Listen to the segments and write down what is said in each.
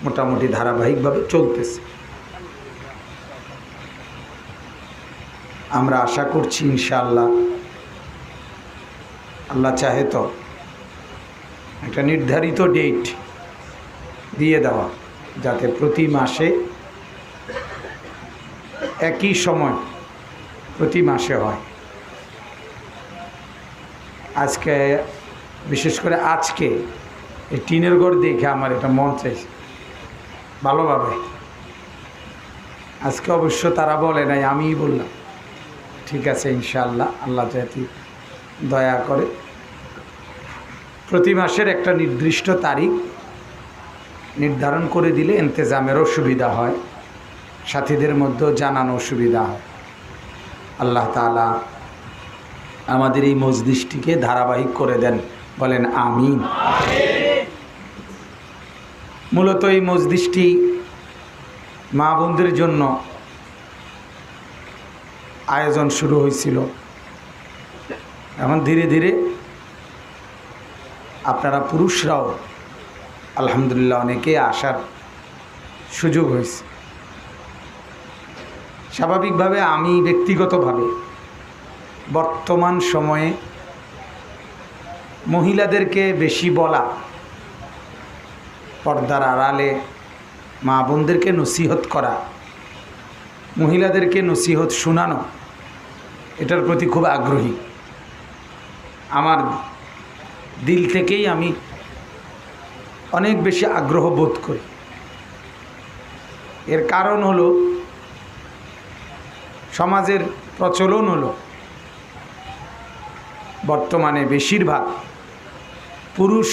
মোটামুটি ধারাবাহিকভাবে চলতেছে। আমরা আশা করছি ইনশাআল্লাহ, আল্লাহ চাহে তো একটা নির্ধারিত ডেট দিয়ে দেওয়া, যাতে প্রতি মাসে একই সময় প্রতি মাসে হয়। আজকে বিশেষ করে আজকে এই টিনের ঘর দেখে আমার এটা মন চাইছে ভালোভাবে। আজকে অবশ্য তারা বলে নাই, আমিই বললাম ঠিক আছে ইনশাআল্লাহ, আল্লাহ যদি দয়া করে প্রতি মাসের একটা নির্দিষ্ট তারিখ নির্ধারণ করে দিলে ইন্তেজামেরও সুবিধা হয়, সাথীদের মধ্যেও জানানো সুবিধা হয়। আল্লাহ তাআলা আমাদের এই মজলিসটিকে ধারাবাহিক করে দেন, বলেন আমিন। মূলত এই মজলিসটি মা বোনদের জন্য আয়োজন শুরু হয়েছিল, এখন ধীরে ধীরে আপনারা পুরুষরাও আলহামদুলিল্লাহ অনেকে আসার সুযোগ হয়েছে। স্বাভাবিকভাবে আমি ব্যক্তিগতভাবে বর্তমান সময়ে মহিলাদেরকে বেশি বলা, পর্দার আড়ালে মা বোনদেরকে নসিহত করা, মহিলাদেরকে নসিহত শোনানো, এটার প্রতি খুব আগ্রহী। আমার দিল থেকেই আমি অনেক বেশি আগ্রহ বোধ করি। এর কারণ হলো সমাজের প্রচলন হলো বর্তমানে বেশিরভাগ পুরুষ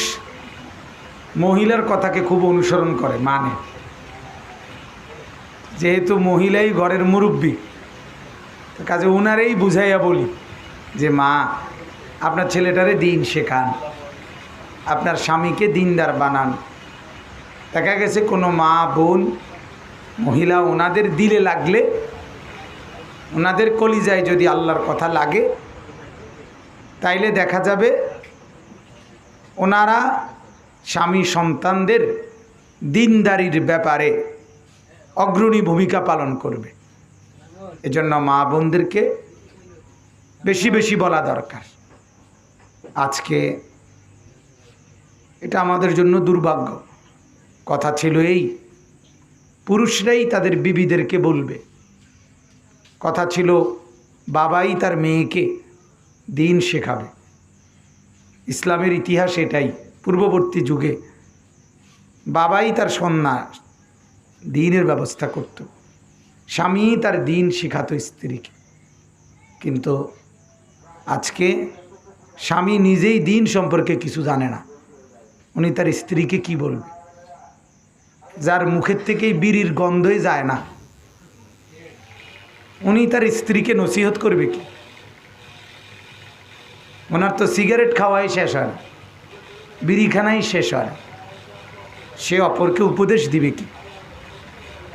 মহিলার কথাকে খুব অনুসরণ করে, মানে যেহেতু মহিলাই ঘরের মুরব্বী, কাজে ওনারেই বুঝাইয়া বলি যে মা আপনার ছেলেটারে দিন শেখান, আপনার স্বামীকে দিনদার বানান। দেখা গেছে কোনো মা বোন মহিলা ওনাদের দিলে লাগলে, ওনাদের কলিজায় যদি আল্লাহর কথা লাগে, তাইলে দেখা যাবে ওনারা স্বামী সন্তানদের দিনদারির ব্যাপারে অগ্রণী ভূমিকা পালন করবে। এজন্য মা বোনদেরকে বেশি বেশি বলা দরকার। আজকে এটা আমাদের জন্য দুর্ভাগ্য। কথা ছিল এই, পুরুষরাই তাদের বিবিদেরকে বলবে, কথা ছিল বাবাই তার মেয়েকে দিন শেখাবে। ইসলামের ইতিহাস এটাই, পূর্ববর্তী যুগে বাবাই তার সন্না দিনের ব্যবস্থা করত, স্বামী তার দিন শেখাতো স্ত্রীকে। কিন্তু আজকে স্বামী নিজেই দিন সম্পর্কে কিছু জানে না, উনি তার স্ত্রীকে কি বলবে? যার মুখের থেকেই বিড়ির গন্ধই যায় না, উনি তার স্ত্রীকে নসিহত করবে কি? ওনার তো সিগারেট খাওয়াই শেষ হয় না, বিড়িখানাই শেষ হয় না, সে অপরকে উপদেশ দিবে কি?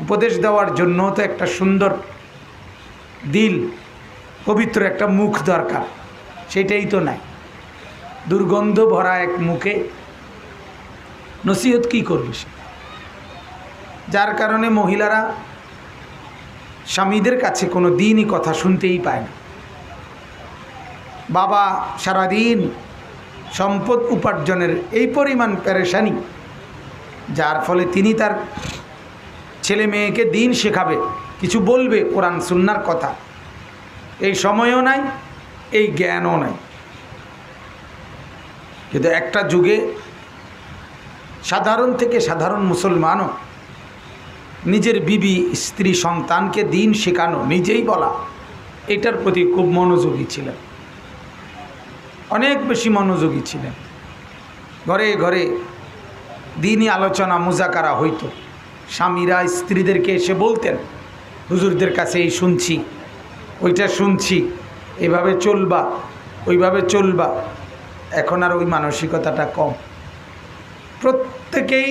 উপদেশ দেওয়ার জন্য তো একটা সুন্দর দিল, পবিত্র একটা মুখ দরকার, সেটাই তো নাই। দুর্গন্ধ ভরা এক মুখে নসিহত কি করবে সে? যার কারণে মহিলারা স্বামীদের কাছে কোনো দিনই কথা শুনতেই পায় না। বাবা সারাদিন সম্পদ উপার্জনের এই পরিমাণ পেরেশানি, যার ফলে তিনি তার ছেলে মেয়েকে দিন শেখাবে, কিছু বলবে কোরআন সুন্নাহর কথা, এই সময়ও নাই, এই জ্ঞানও নাই। কিন্তু একটা যুগে সাধারণ থেকে সাধারণ মুসলমানও নিজের বিবি স্ত্রী সন্তানকে দিন শেখানো, নিজেই বলা, এটার প্রতি খুব মনোযোগী ছিলেন, অনেক বেশি মনোযোগী ছিলেন। ঘরে ঘরে দিনই আলোচনা মুজাকারা হইতো। স্বামীরা স্ত্রীদেরকে এসে বলতেন, হুজুরদের কাছে এই শুনছি, ওইটা শুনছি, এভাবে চলবা, ওইভাবে চলবা। এখন আর ওই মানসিকতাটা কম। প্রত্যেকেই,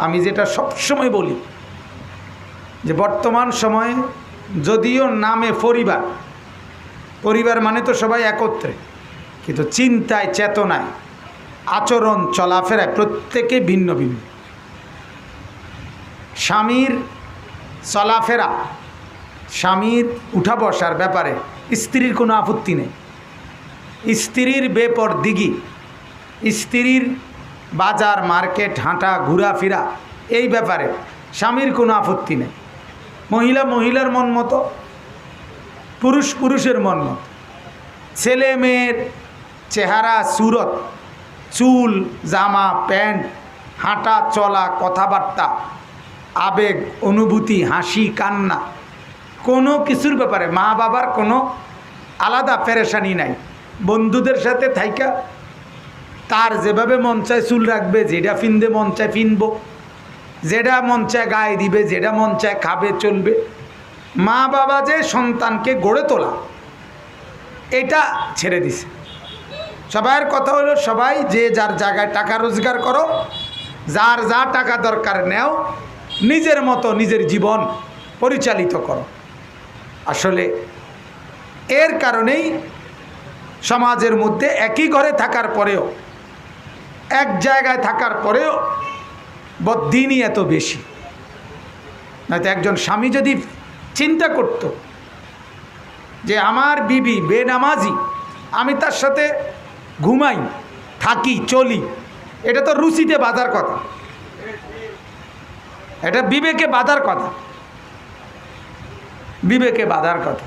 আমি যেটা সবসময় বলি, যে বর্তমান সময়ে যদিও নামে পরিবার, পরিবার মানে তো সবাই একত্রে, কিন্তু চিন্তায়, চেতনায়, আচরণ, চলাফেরায় প্রত্যেকে ভিন্ন ভিন্ন। স্বামীর চলাফেরা, স্বামীর উঠা বসার ব্যাপারে স্ত্রীর কোনো আপত্তি নেই। স্ত্রীর বেপরদিগি, স্ত্রীর বাজার মার্কেট হাঁটা ঘোরাফেরা, এই ব্যাপারে স্বামীর কোনো আপত্তি নেই। মহিলা মহিলার মন মতো, পুরুষ পুরুষের মন মতো, ছেলে মেয়ের চেহারা সুরত, চুল, জামা, প্যান্ট, হাঁটা চলা, কথাবার্তা, আবেগ, অনুভূতি, হাসি, কান্না, কোনো কিছুর ব্যাপারে মা বাবার কোনো আলাদা পেরেশানি নাই। বন্ধুদের সাথে থাইকা তার যেভাবে মন চায় চুল রাখবে, যেটা ফিনতে মন চায় ফিনবো, যেটা মন চায় গায়ে দিবে, যেটা মন চায় খাবে, চলবে। মা বাবা যে সন্তানকে গড়ে তোলা, এটা ছেড়ে দিছে। সবার কথা হলো, সবাই যে যার জায়গায় টাকা রোজগার করো, যার যা টাকা দরকার নেও, নিজের মতো নিজের জীবন পরিচালিত করো। আসলে এর কারণেই সমাজের মধ্যে একই ঘরে থাকার পরেও, এক জায়গায় থাকার পরেও বদ্দিনই এত বেশি। নয়তো একজন স্বামী যদি চিন্তা করত যে আমার বিবি বেনামাজি, আমি তার সাথে ঘুমাই, থাকি, চলি, এটা তো রুচিতে বাধার কথা, এটা বিবেকে বাধার কথা, বিবেকে বাধার কথা।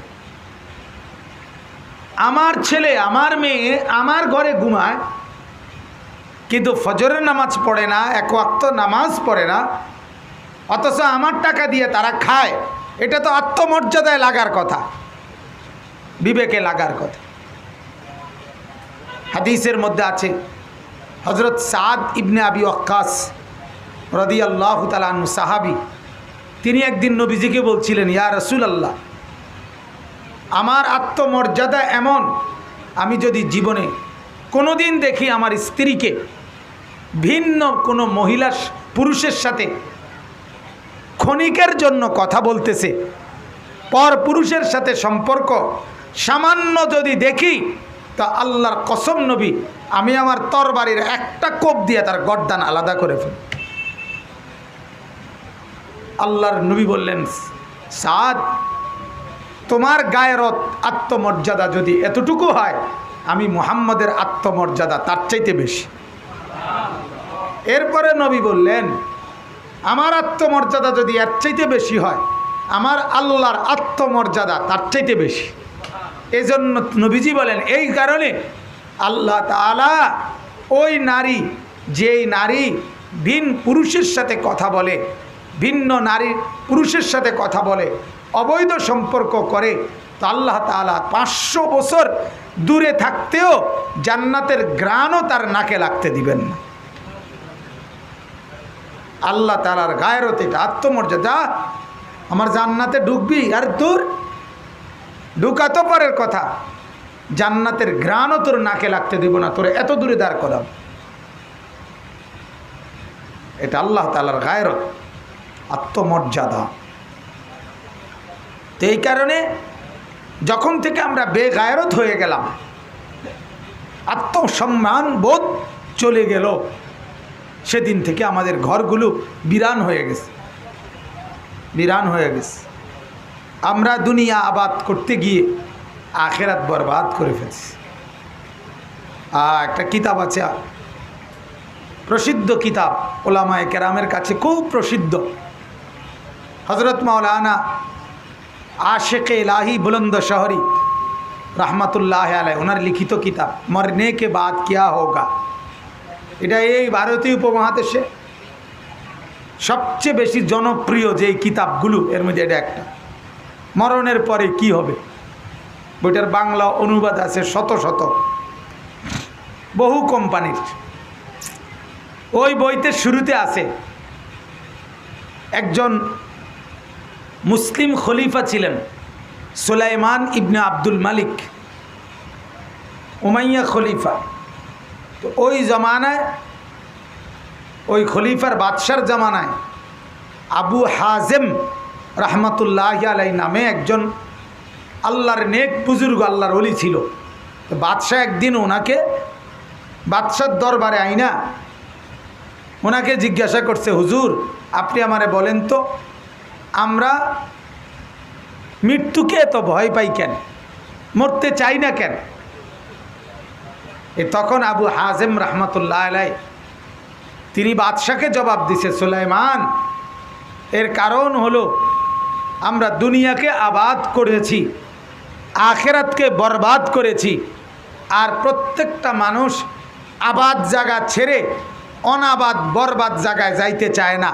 আমার ছেলে আমার মেয়ে আমার ঘরে ঘুমায়, কিন্তু ফজরের নামাজ পড়ে না, এক ওয়াক্ত নামাজ পড়ে না, অথচ আমার টাকা দিয়ে তারা খায়, এটা তো আত্মমর্যাদায় লাগার কথা, বিবেকে লাগার কথা। হাদিসের মধ্যে আছে, হযরত সাদ ইবনে আবি ওয়াক্কাস রাদিয়াল্লাহু তাআলা আনহু সাহাবী, তিনি একদিন নবীজিকে বলছিলেন, ইয়া রাসূলুল্লাহ, আমার আত্মমর্যাদা এমন, আমি যদি জীবনে কোনো দিন দেখি আমার স্ত্রীকে ভিন্ন কোনো মহিলা পুরুষের সাথে ক্ষণিকের জন্য কথা বলতেছে, পর পুরুষের সাথে সম্পর্ক সামান্য যদি দেখি, তা আল্লাহর কসম নবী, আমি আমার তরবারির একটা কোপ দিয়ে তার গর্দান আলাদা করে ফেলি। আল্লাহর নবী বললেন, সাদ, তোমার গায়রত আত্মমর্যাদা যদি এতটুকু হয়, আমি মুহাম্মদের আত্মমর্যাদা তার চাইতে বেশি। এরপরে নবী বললেন, আমার আত্মমর্যাদা যদি এর চাইতে বেশি হয়, আমার আল্লাহর আত্মমর্যাদা তার চাইতে বেশি। এজন্য নবীজি বলেন, এই কারণে আল্লাহ তাআলা ওই নারী, যেই নারী ভিন পুরুষের সাথে কথা বলে, ভিন্ন নারী পুরুষের সাথে কথা বলে, অবৈধ সম্পর্ক করে, তো আল্লাহ তাআলা 500 বছর দূরে থাকতেও জান্নাতের ঘ্রাণও তার নাকে লাগতে দিবেন না। আল্লাহ তাআলার গায়রত, এটা আত্মমর্যাদা। আমার জান্নাতে ঢুকবি, আর দূর ঢুকা তো পরের কথা, জান্নাতের ঘ্রাণও তোর নাকে লাগতে দিব না, তোর এত দূরে দাঁড় করাম। এটা আল্লাহ তাআলার গায়রত, আত্মমর্যাদা। তো এই কারণে যখন থেকে আমরা বেগায়রত হয়ে গেলাম, আত্মসম্মান বোধ চলে গেল, সেদিন থেকে আমাদের ঘরগুলো বিরান হয়ে গেছে, বিরান হয়ে গেছে। আমরা দুনিয়া আবাদ করতে গিয়ে আখেরাত বরবাদ করে ফেলছি। একটা কিতাব আছে, প্রসিদ্ধ কিতাব, ওলামায়ে কেরামের কাছে খুব প্রসিদ্ধ, হযরত মাওলানা আশিকে ইলাহি বুলন্দ শহরি রহমতুল্লাহ আলাইহি, ওনার লিখিত কিতাব মরনে কে বাদ কিয়া হোগা। এটা এই ভারতীয় উপমহাদেশে সবচেয়ে বেশি জনপ্রিয় যেই কিতাবগুলো, এর মধ্যে এটা একটা, মরণের পরে কি হবে। বইটার বাংলা অনুবাদ আছে শত শত, বহু কোম্পানির। ওই বইতে শুরুতে আছে, একজন মুসলিম খলিফা ছিলেন সুলাইমান ইবনে আব্দুল মালিক, উমাইয়া খলিফা। তো ওই জমানায়, ওই খলিফার বাদশার জামানায় আবু হাজেম রহমতুল্লাহ আলাইহি নামে একজন আল্লাহর নেক বুজুর্গ, আল্লাহর ওলি ছিল। তো বাদশাহ একদিন ওনাকে বাদশার দরবারে আইনা ওনাকে জিজ্ঞাসা করছে, হুজুর, আপনি আমারে বলেন তো, আমরা মৃত্যুকে এত ভয় পাই কেন, মরতে চাই না কেন? তখন আবু হাজেম রহমতুল্লাহ আলাই তিনি বাদশাকে জবাব দিছে, সুলাইমান, এর কারণ হলো আমরা দুনিয়াকে আবাদ করেছি, আখেরাতকে বরবাদ করেছি, আর প্রত্যেকটা মানুষ আবাদ জায়গা ছেড়ে অনাবাদ বরবাদ জায়গায় যাইতে চায় না।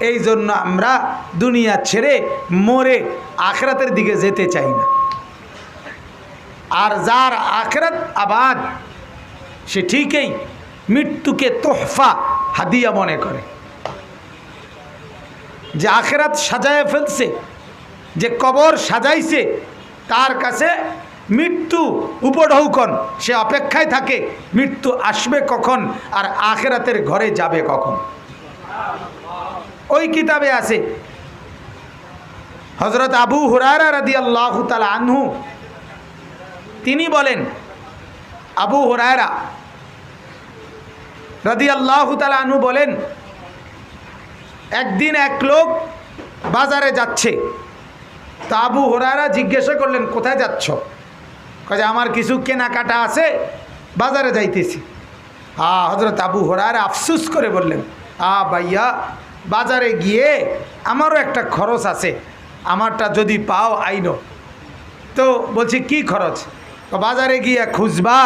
এই জন্য আমরা দুনিয়া ছেড়ে মরে আখেরাতের দিকে যেতে চাই না। আর যার আখেরাত আবাদ সে ঠিকই মৃত্যুকে তোহফা হাদিয়া মনে করে। যে আখেরাত সাজায় ফেলছে, যে কবর সাজাইছে, তার কাছে মৃত্যু উপঢৌকন, সে অপেক্ষায় থাকে মৃত্যু আসবে কখন আর আখেরাতের ঘরে যাবে কখন। ওই কিতাবে আছে হযরত আবু হুরায়রা রাদিয়াল্লাহু তাআলা আনহু তিনি বলেন, আবু হুরায়রা রাদিয়াল্লাহু তাআলা আনহু বলেন, একদিন এক লোক বাজারে যাচ্ছে। তা আবু হুরায়রা জিজ্ঞাসা করলেন, কোথায় যাচ্ছ? কয়, আমার কিছু কেনাকাটা আছে, বাজারে যাইতেছি। হযরত আবু হুরায়রা আফসোস করে বললেন, ভাইয়া, বাজারে গিয়ে আমারও একটা খরচ আছে, আমারটা যদি পাও আইনো। তো বলছি, কি খরচ? বাজারে গিয়ে খুঁজবা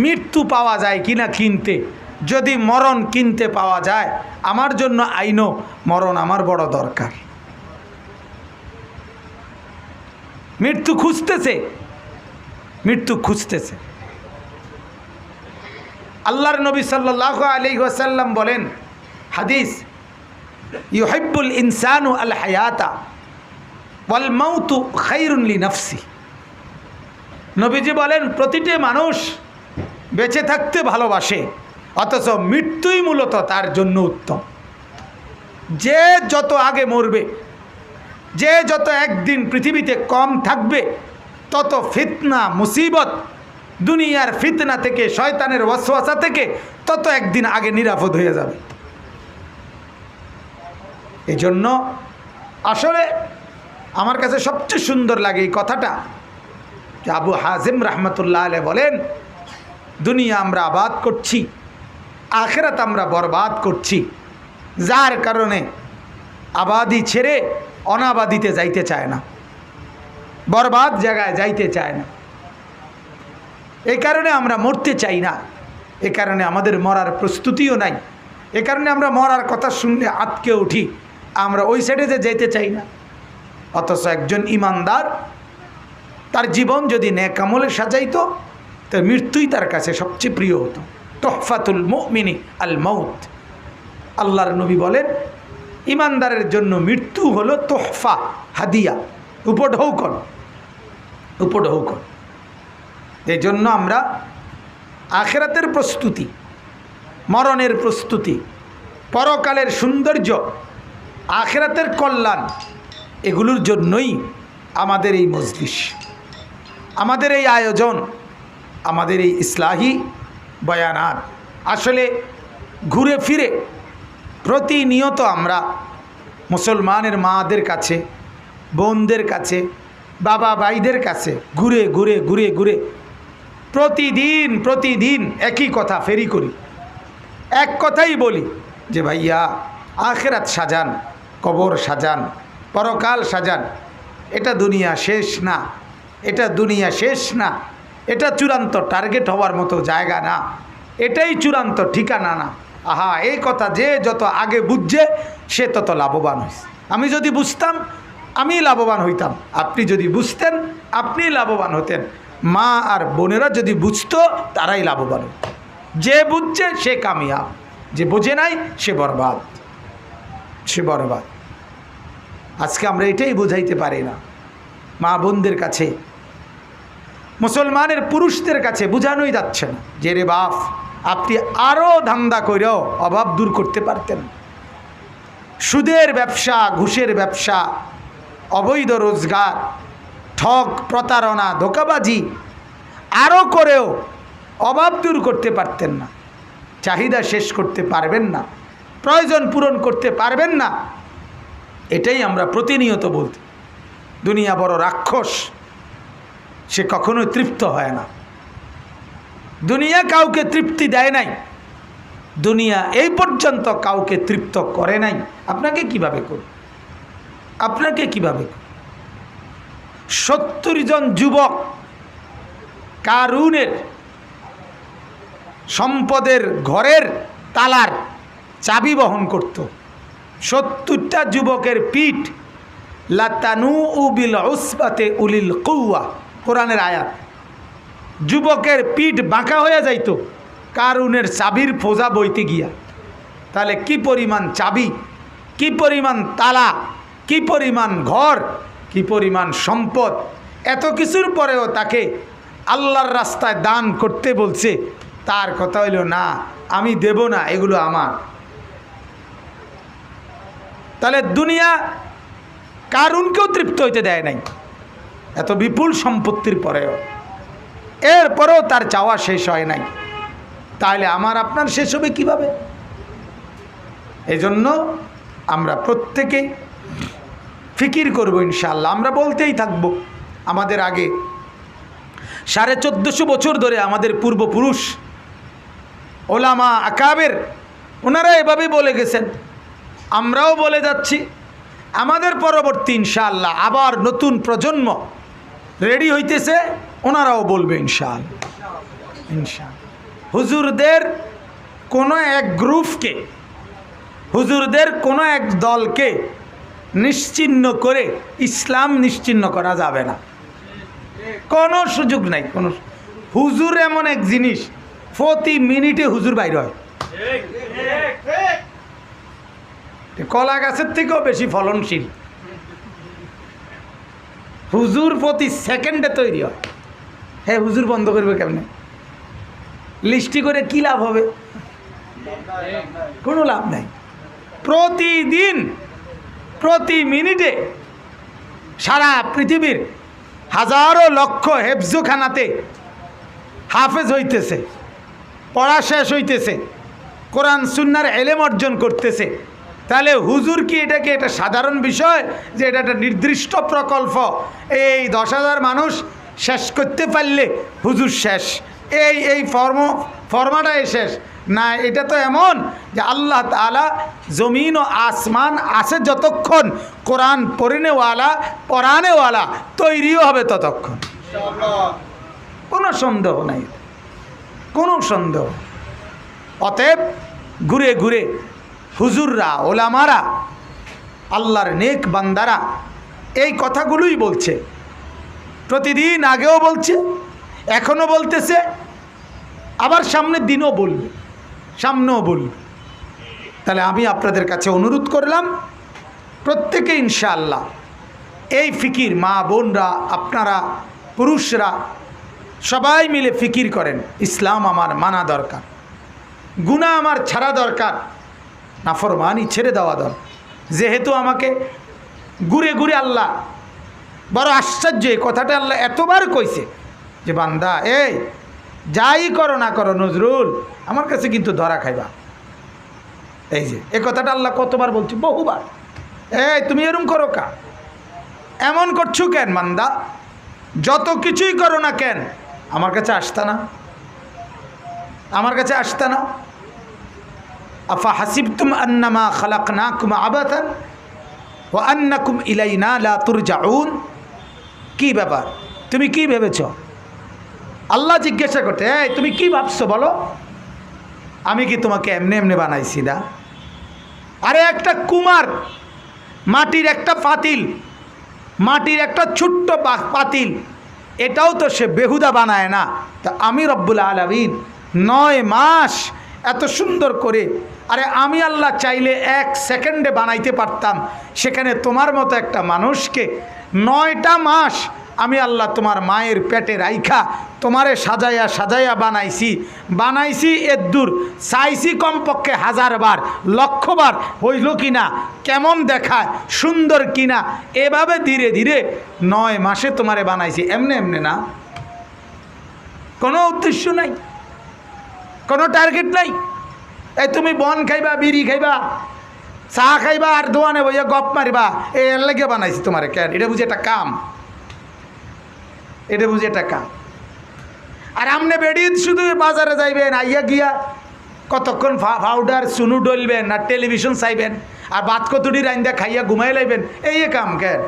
মৃত্যু পাওয়া যায় কিনা কিনতে, যদি মরণ কিনতে পাওয়া যায় আমার জন্য আইনো, মরণ আমার বড় দরকার। মৃত্যু খুঁজতেছে, মৃত্যু খুঁজতেছে। আল্লাহর নবী সাল্লাল্লাহু আলাইহি ওয়াসাল্লাম বলেন, হাদিস, ইউহিব্বুল ইনসানু আল হায়াতা ওয়াল মাউতু খায়রুন লিনাফসি। নবীজি বলেন, প্রতিটি মানুষ বেঁচে থাকতে ভালোবাসে, অথচ মৃত্যুই মূলত তার জন্য উত্তম। যে যত আগে মরবে, যে যত একদিন পৃথিবীতে কম থাকবে, তত ফিতনা মুসিবত, দুনিয়ার ফিতনা থেকে, শয়তানের ওয়াসওয়াসা থেকে তত একদিন আগে নিরাপদ হয়ে যাবে। এই জন্য আসলে আমার কাছে সবচেয়ে সুন্দর লাগে এই কথাটা, যে আবু হাজেম রহমতুল্লাহ আলাইহি বলেন, দুনিয়া আমরা আবাদ করছি, আখেরাত আমরা বরবাদ করছি, যার কারণে আবাদি ছেড়ে অনাবাদিতে যাইতে চায় না, বরবাদ জায়গায় যাইতে চায় না। এই কারণে আমরা মরতে চাই না, এ কারণে আমাদের মরার প্রস্তুতিও নাই, এ কারণে আমরা মরার কথা শুনলে আটকে উঠি, আমরা ওই সাইডে যে যেতে চাই না। অথচ একজন ইমানদার তার জীবন যদি নেক আমলে সাজাইতো, তো মৃত্যুই তার কাছে সবচেয়ে প্রিয় হতো। তোহফাতুল মুমিনি আল মাউত। আল্লাহর নবী বলেন, ইমানদারের জন্য মৃত্যু হলো তোহফা, হাদিয়া, উপঢৌকন, উপঢৌকন। এই জন্য আমরা আখেরাতের প্রস্তুতি, মরণের প্রস্তুতি, পরকালের সৌন্দর্য, আখেরাতের কল্যাণ, এগুলোর জন্যই আমাদের এই মজলিস, আমাদের এই আয়োজন, আমাদের এই ইসলাহি বয়ানাত। আসলে ঘুরে ফিরে প্রতিনিয়ত আমরা মুসলমানের মাদের কাছে, বোনদের কাছে, বাবা ভাইদের কাছে ঘুরে ঘুরে ঘুরে ঘুরে প্রতিদিন প্রতিদিন একই কথা ফেরি করি, এক কথাই বলি যে ভাইয়া, আখেরাত সাজান, কবর সাজান, পরকাল সাজান। এটা দুনিয়া শেষ না, এটা দুনিয়া শেষ না, এটা চূড়ান্ত টার্গেট হওয়ার মতো জায়গা না, এটাই চূড়ান্ত ঠিকানা না। এই কথা যে যত আগে বুঝছে সে তত লাভবান হয়েছে। আমি যদি বুঝতাম আমি লাভবান হইতাম, আপনি যদি বুঝতেন আপনি লাভবান হতেন। মা আর বোনেরা যদি বুঝতো তারাই লাভবান হতো। যে বুঝছে সে কামিয়াব, যে বোঝে নাই সে বরবাদ, সে বরবাদ। আজকে আমরা এটাই বুঝাইতে পারি না মা বোনদের কাছে, মুসলমানের পুরুষদের কাছে বুঝানোই যাচ্ছে না যে রে বাপ, আপনি আরও ধান্দা করেও অভাব দূর করতে পারতেন। সুদের ব্যবসা, ঘুষের ব্যবসা, অবৈধ রোজগার, ঠক, প্রতারণা, ধোঁকাবাজি আরও করেও অভাব দূর করতে পারতেন না, চাহিদা শেষ করতে পারবেন না, প্রয়োজন পূরণ করতে পারবেন না, এটাই আমরা প্রতিনিয়ত বলতে। দুনিয়া বড় রাক্ষস, সে কখনোই তৃপ্ত হয় না। দুনিয়া কাউকে তৃপ্তি দেয় নাই, দুনিয়া এই পর্যন্ত কাউকে তৃপ্ত করে নাই। আপনাকে কিভাবে করবে? আপনাকে কিভাবে? 70 জন যুবক কারুনের সম্পদের ঘরের তালার চাবি বহন করত। 70টা যুবকের পিঠ লাতানু বিল উসবাতে উলিল কুওয়া, কোরআনের আয়াত। যুবকের পিঠ বাঁকা হয়ে যাইতো কারুনের চাবির ফোজা বইতে গিয়া। তাহলে কি পরিমাণ চাবি, কি পরিমাণ তালা, কি পরিমাণ ঘর, কি পরিমাণ সম্পদ। এত কিছুর পরেও তাকে আল্লাহর রাস্তায় দান করতে বলছে। তার কথা হইল না, আমি দেব না, এগুলো আমার। তাহলে দুনিয়া কারুনকেও তৃপ্ত হইতে দেয় নাই, এত বিপুল সম্পত্তির পরেও। এরপরেও তার চাওয়া শেষ হয় নাই। তাহলে আমার আপনার শেষ হবে কিভাবে? এই জন্য আমরা প্রত্যেকেই ফিকির করব ইনশাআল্লাহ। আমরা বলতেই থাকব। আমাদের আগে 1450 বছর ধরে আমাদের পূর্বপুরুষ ওলামা আকাবের ওনারা এভাবে বলে গেছেন, আমরাও বলে যাচ্ছি। আমাদের পরবর্তী ইনশাআল্লাহ আবার নতুন প্রজন্ম রেডি হইতেছে, ওনারাও বলবে ইনশাআল্লাহ। ইনশাআল্লাহ হুজুরদের কোনো এক গ্রুপকে, হুজুরদের কোনো এক দলকে নিশ্চিহ্ন করে ইসলাম নিশ্চিহ্ন করা যাবে না, কোনো সুযোগ নাই। কোনো হুজুর এমন এক জিনিস, প্রতি মিনিটে হুজুর বাইর হয়। কলা গাছের থেকেও বেশি ফলনশীল হুজুর, প্রতি সেকেন্ডে তৈরি হয়। হ্যাঁ, হুজুর বন্ধ করবে কেমনে? লিস্টি করে কি লাভ হবে? কোনো লাভ নাই। প্রতিদিন প্রতি মিনিটে সারা পৃথিবীর হাজারো লক্ষ হেফজখানাতে হাফেজ হইতেছে, পড়া শেষ হইতেছে, কোরআন সুন্নাহর ইলম অর্জন করতেছে। তাহলে হুজুর কি এটাকে এটা সাধারণ বিষয় যে এটা একটা নির্দিষ্ট প্রকল্প, এই 10,000 মানুষ শেষ করতে পারলে হুজুর শেষ, এই ফর্মাটাই শেষ না? এটা তো এমন যে আল্লাহ তাআলা জমিন ও আসমান আছে যতক্ষণ, কোরআন পড়নেওয়ালা পড়ানেওয়ালা তৈরিও হবে ততক্ষণ। কোনো সন্দেহ নাই, কোনো সন্দেহ। অতএব ঘুরে ঘুরে হুজুররা, ওলামারা, আল্লাহর নেক বান্দারা এই কথাগুলোই বলছে। প্রতিদিন আগেও বলছে, এখনও বলতেছে, আবার সামনের দিনও বলবে, সামনেও বলবে। তাহলে আমি আপনাদের কাছে অনুরোধ করলাম, প্রত্যেকে ইনশাআল্লাহ এই ফিকির, মা বোনরা, আপনারা পুরুষরা সবাই মিলে ফিকির করেন। ইসলাম আমার মানা দরকার, গুনাহ আমার ছাড়া দরকার, নাফরমানি ছেড়ে দেওয়া দরকার। যেহেতু আমাকে ঘুরে ঘুরে আল্লাহ, বড় আশ্চর্য এই কথাটা আল্লাহ এতবার কইছে যে বান্দা এই যাই করো না করো নজরুল, আমার কাছে কিন্তু ধরা খাইবা। এই যে এই কথাটা আল্লাহ কতবার বলছে, বহুবার। এই তুমি এরম করো কা, এমন করছো কেন বান্দা? যত কিছুই করো না কেন আমার কাছে আসতা না, আমার কাছে আসতা না? আফা হাসিবতুম আন্নামা খালাকনাকুম আবাতান ওয়া আন্নাকুম ইলাইনা লা তুরজাউন। কি ব্যাপার, তুমি কি ভেবেছ? আল্লাহ জিজ্ঞাসা করতে, এই তুমি কি ভাবছো বলো? আমি কি তোমাকে এমনি এমনি বানাইছি না? আরে একটা কুমার মাটির একটা পাতিল, মাটির একটা ছোট্ট পাতিল, এটাও তো সে বেহুদা বানায় না। তা আমি রব্বুল আলামিন 9 মাস এত সুন্দর করে, আরে আমি আল্লাহ চাইলে 1 সেকেন্ডে বানাইতে পারতাম। সেখানে তোমার মতো একটা মানুষকে 9টা মাস আমি আল্লাহ তোমার মায়ের পেটে রাইখা তোমারে সাজাইয়া সাজাইয়া বানাইছি এদ্দুর চাইছি কমপক্ষে 1000 বার, 1,00,000 বার হইল কিনা, কেমন দেখায়, সুন্দর কিনা, এভাবে ধীরে ধীরে 9 মাসে তোমারে বানাইছি। এমনি এমনি না, কোনো উদ্দেশ্য নাই, কোনো টার্গেট নাই। এই তুমি বন খাইবা, বিড়ি খাইবা, চা খাইবা, আর দোয়ানে বইয়া গপ মারিবা, এর লেগে বানাইছি তোমার কেন? এটা বুঝি একটা কাম? এটা বুঝি একটা কাম? আর আমনে বেড়িয়ে শুধু বাজারে যাইবেন, আইয়া গিয়া কতক্ষণ পাউডার চুনু ডলবেন আর টেলিভিশন চাইবেন আর ভাত কতুটি রাইন্দা খাইয়া ঘুমাই লাইবেন, এই কাম কেন?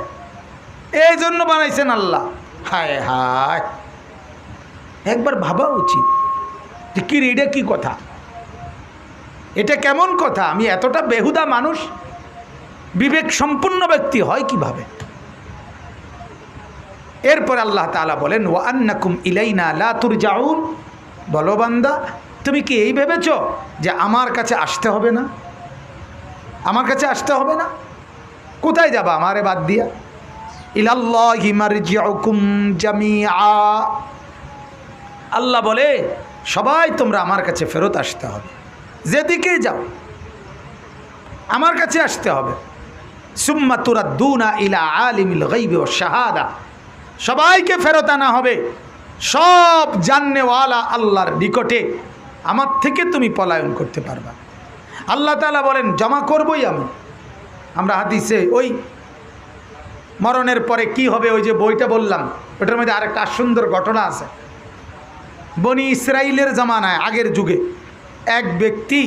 এই জন্য বানাইছেন আল্লাহ। হায় হায়, একবার ভাবা উচিত যে কি এটা কি কথা, এটা কেমন কথা? আমি এতটা বেহুদা মানুষ, বিবেক সম্পন্ন ব্যক্তি হয় কিভাবে? এরপর আল্লাহ তাআলা বলেন ওয়া আন্নাকুম ইলাইনা লা তুরজাউন, বলো বান্দা তুমি কি এই ভেবেছ যে আমার কাছে আসতে হবে না? আমার কাছে আসতে হবে না? কোথায় যাবা আমারে বাদ দিয়া? ইলাল্লাহি মারজিউকুম জামিআ, আল্লাহ বলে সবাই তোমরা আমার কাছে ফেরত আসতে হবে, যেদিকে যাও আমার কাছে আসতে হবে। সুম্মা তুরাদ্দুনা ইলা আলিমিল গায়বি ওয়াশ শাহাদা, সবাইকে ফেরত আনা হবে সব জাননেওয়ালা আল্লাহর নিকটে, আমার থেকে তুমি পলায়ন করতে পারবা। আল্লাহ তাআলা বলেন জমা করবই আমি। আমরা হাদিসে ওই মরণের পরে কি হবে ওই যে বইটা বললাম, ওটার মধ্যে আরেকটা সুন্দর ঘটনা আছে। বনি ইসরাইলের জামানায়, আগের যুগে এক ব্যক্তি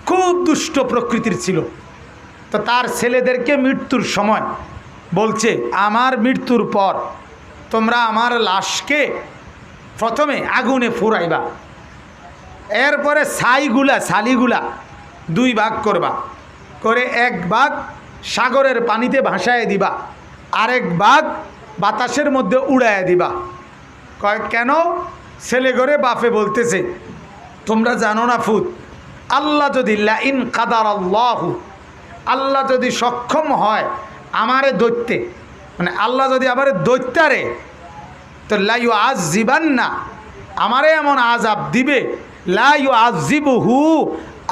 খুব দুষ্ট প্রকৃতির ছিল। তো তার ছেলেদেরকে মৃত্যুর সময় বলছে আমার মৃত্যুর পর তোমরা আমার লাশকে প্রথমে আগুনে ফুরাইবা, এরপরে ছালিগুলা দুই ভাগ করবা, করে এক ভাগ সাগরের পানিতে ভাসায় দিবা, আরেক ভাগ বাতাসের মধ্যে উড়াইয়া দিবা। কয় কেন? ছেলে ঘরে বাপে বলতেছে তোমরা জানো না ফুত, আল্লাহ যদি লাইন কাদার আল্লাহ যদি সক্ষম হয় আমারে দৈত্যে, মানে আল্লাহ যদি আমারে দৈত্যারে, তো লাইউ আযিবান না, আমারে এমন আযাব দিবে, লাইউ আযিবুহু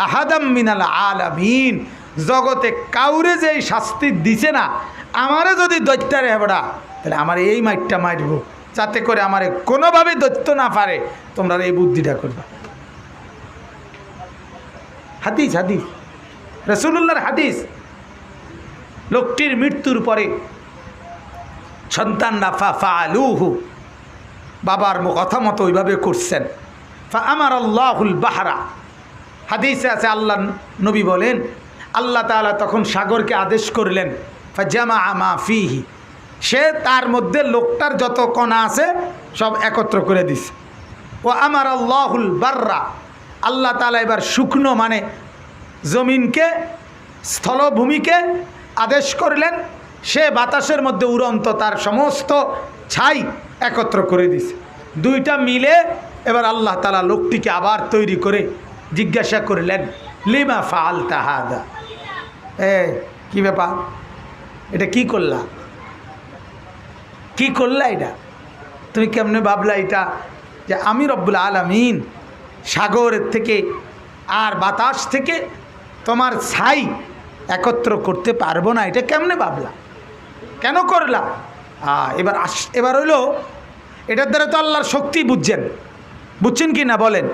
আহাদাম মিনাল আলামিন, জগতে কাউরে যে শাস্তি দিছে না, আমারে যদি দৈত্যারে হেবড়া, তাহলে আমার এই মাইটটা মারব, যাতে করে আমারে কোনোভাবে দৈত্য না পারে। তোমরা এই বুদ্ধিটা করবা। হাদিস রাসূলুল্লাহর হাদিস। লোকটির মৃত্যুর পরে সন্তানরা ফাআলুহু, বাবার কথা মতো ওইভাবে করছেন। ফাআমারাল্লাহুল বাহরা, হাদিসে আছে আল্লাহ নবী বলেন আল্লাহ তাআলা তখন সাগরকে আদেশ করলেন ফাজামাআ মা ফিহি, সে তার মধ্যে লোকটার যত কণা আছে সব একত্র করে দিছে। ও আমারাল্লাহুল বাররা, আল্লাহ তাআলা এবার শুকনো মানে জমিনকে, স্থলভূমিকে আদেশ করলেন, সে বাতাসের মধ্যে উড়ন্ত তার সমস্ত ছাই একত্র করে দিছে। দুইটা মিলে এবার আল্লাহ তাআলা লোকটিকে আবার তৈরি করে জিজ্ঞাসা করলেন লিমা ফাআলতা হাদা, কি ব্যাপার, এটা কি করলা, কি করলা, এটা তুমি কেমনে ভাবলা এটা যে আমি রব্বুল আলামিন সাগরের থেকে আর বাতাস থেকে তোমার ছাই একত্র করতে পারবো না, এটা কেমনে ভাবলা, কেন করলা? এবার হইলো এটার দ্বারা তো আল্লাহর শক্তি বুঝছেন কি না বলেন?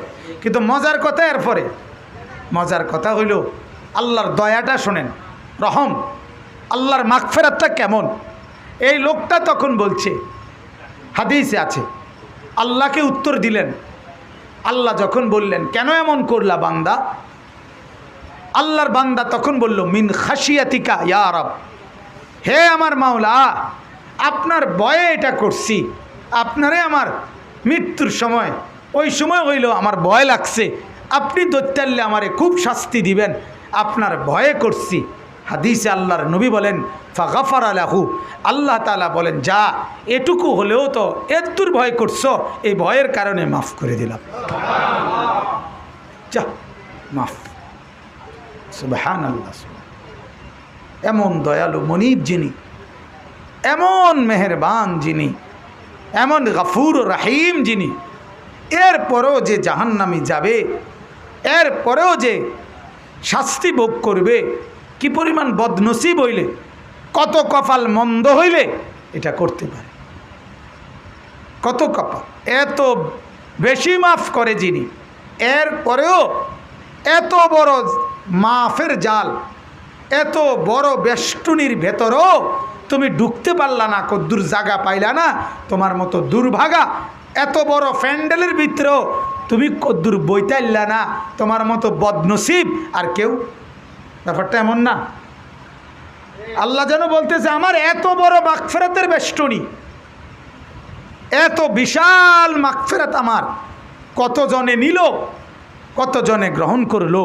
কিন্তু মজার কথা, এরপরে মজার কথা হইল আল্লাহর দয়াটা শোনেন, রহম, আল্লাহর মাগফিরাতটা কেমন। এই লোকটা তখন বলছে, হাদিসে আছে, আল্লাহকে উত্তর দিলেন। আল্লাহ যখন বললেন কেন এমন করলা বান্দা, আল্লাহর বান্দা তখন বলল মিন খাশিয়াতিকা ইয়া রব, হে আমার মাওলা, আপনার ভয়ে এটা করছি, আপনারে আমার মৃত্যুর সময় ওই সময় হইল আমার ভয় লাগছে, আপনি দৈত্যাল্লে আমারে খুব শাস্তি দিবেন, আপনার ভয়ে করছি। হাদিসে আল্লাহর নবী বলেন ফাগাফারা লাহু, আল্লাহ তাআলা বলেন যা এটুকু হলেও তো এতদূর ভয় করছো, এই ভয়ের কারণে মাফ করে দিলাম, যা মাফ। সুবহানাল্লাহ, এমন দয়ালু মনিব যিনি, এমন মেহেরবান যিনি, এমন গফুর রাহিম যিনি, এরপরেও যে জাহান্নামী যাবে, এরপরেও যে শাস্তি ভোগ করবে, কি পরিমাণ বদনসিব হইলে, কত কপাল মন্দ হইলে এটা করতে পারে, কত কপাল, এত বেশি মাফ করে যিনি, এরপরেও এত বড় মাফের জাল, এত বড় বেষ্টনীর ভেতরও তুমি ঢুকতে পারলা না, কদ্দুর জায়গা পাইলা না, তোমার মতো দুর্ভাগা। এত বড় প্যান্ডেলের ভিতরেও তুমি কদ্দুর বইতাইলা না, তোমার মতো বদনসিব আর কেউ। ব্যাপারটা এমন না? আল্লাহ যেন বলতেছে আমার এত বড় মাগফিরাতের বেষ্টনী, এত বিশাল মাগফিরাত আমার, কতজনে নিল, কতজনে গ্রহণ করলো,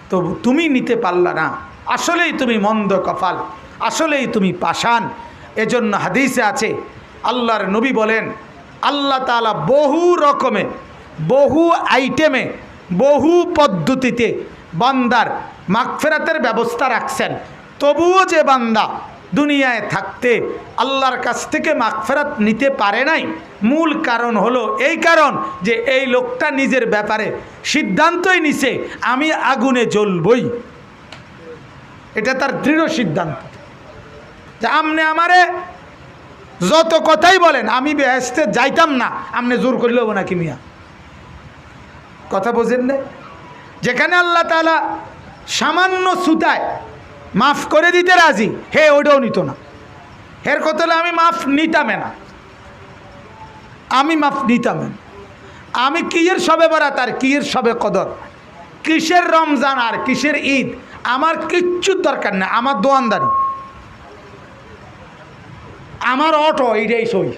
তো তুমি নিতে পারলা না। আসলেই তুমি মন্দ কপাল, আসলেই তুমি পাষাণ। এজন্য হাদিসে আছে, আল্লাহর নবী বলেন আল্লাহ তাআলা বহু রকমে, বহু আইটেমে, বহু পদ্ধতিতে বান্দার মাগফিরাতের ব্যবস্থা রাখছেন। তবুও যে বান্দা দুনিয়ায় থাকতে আল্লাহর কাছ থেকে মাগফিরাত নিতে পারে নাই, মূল কারণ হলো এই কারণ যে এই লোকটা নিজের ব্যাপারে সিদ্ধান্তই নিছে আমি আগুনে জ্বলবই। এটা তার দৃঢ় সিদ্ধান্ত যে আমনে আমারে যত কথাই বলেন আমি বেহেশতে যাইতাম না, আমনে জোর করলেও নাকি মিয়া, কথা বোঝেন না? যেখানে আল্লাহ তাআলা সামান্য সুতায় মাফ করে দিতে রাজি, হে ওটাও নিত না। এর কথা হলে আমি মাফ নিতামে না, আমি মাফ নিতামে না। আমি কিয়ের সবে বরাত আর কিয়ের সবে কদর, কিসের রমজান আর কিসের ঈদ, আমার কিচ্ছুর দরকার নেই। আমার দোয়ানদারি, আমার অটো এটাই সই,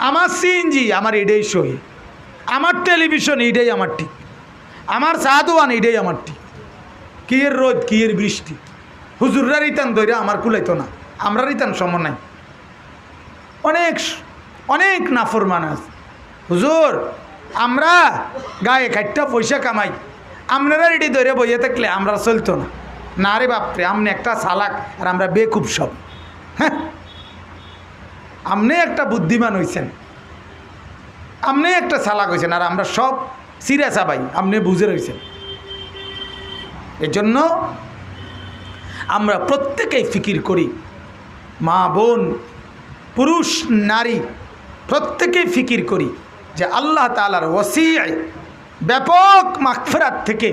আমার সিএনজি আমার এটাই সই, আমার টেলিভিশন এটাই আমার ঠিক, আমার চা দোয়ান এটাই আমার ঠিক। কিয়ের রোদ কিয়ের বৃষ্টি, হুজুররা রিতান দইরা আমার কুলাইতো না, আমরা রিতান সম নাই। অনেক অনেক নাফরমান আছে, হুজুর আমরা গায়ে খাইটা পয়সা কামাই, আপনারা রেডি ধরে বইয়ে থাকলে আমরা চলতো না। না রে বাপরে, আপনি একটা চালাক আর আমরা বেকুব সব। হ্যাঁ, আপনি একটা বুদ্ধিমান হয়েছেন, আপনি একটা চালাক হয়েছেন, আর আমরা সব সিরিয়াসা ভাই, আপনি বুঝে রয়েছেন। এজন্য আমরা প্রত্যেকেই ফিকির করি, মা বোন পুরুষ নারী প্রত্যেকেই ফিকির করি যে আল্লাহ তাআলার ওয়াসি ব্যাপক মাগফিরাত থেকে